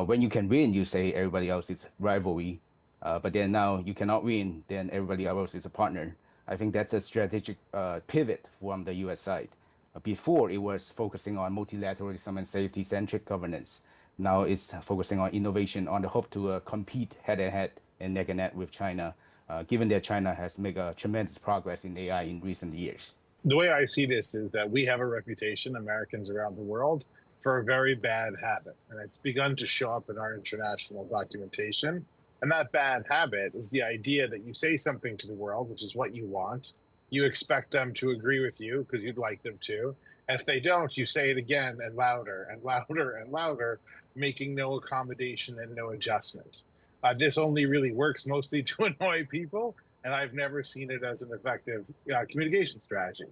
When you can win, you say everybody else is rivalry. But then now you cannot win, then everybody else is a partner. I think that's a strategic pivot from the US side. Before, it was focusing on multilateralism and safety-centric governance. Now it's focusing on innovation on the hope to compete head-to-head and neck-and-neck with China, given that China has made a tremendous progress in AI in recent years. The way I see this is that we have a reputation, Americans around the world, for a very bad habit. And it's begun to show up in our international documentation. And that bad habit is the idea that you say something to the world, which is what you want. You expect them to agree with you because you'd like them to. And if they don't, you say it again and louder and louder and louder, making no accommodation and no adjustment. This only really works mostly to annoy people, and I've never seen it as an effective communication strategy.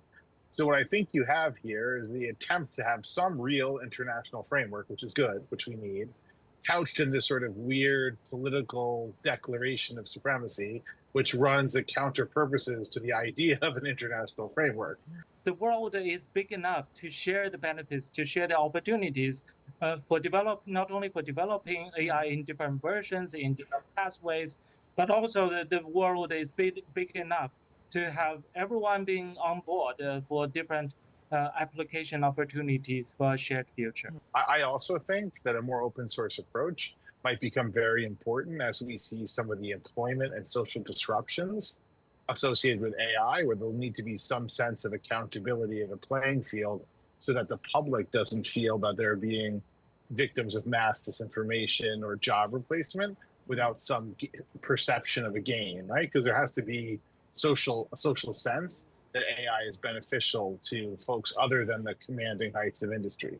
So what I think you have here is the attempt to have some real international framework, which is good, which we need, couched in this sort of weird political declaration of supremacy, which runs at counter purposes to the idea of an international framework. The world is big enough to share the benefits, to share the opportunities not only for developing AI in different versions, in different pathways, but also the world is big enough to have everyone being on board for different application opportunities for a shared future. I also think that a more open source approach might become very important as we see some of the employment and social disruptions associated with AI, where there'll need to be some sense of accountability of a playing field so that the public doesn't feel that they're being victims of mass disinformation or job replacement without some perception of a gain, right? Because there has to be a social sense that AI is beneficial to folks other than the commanding heights of industry.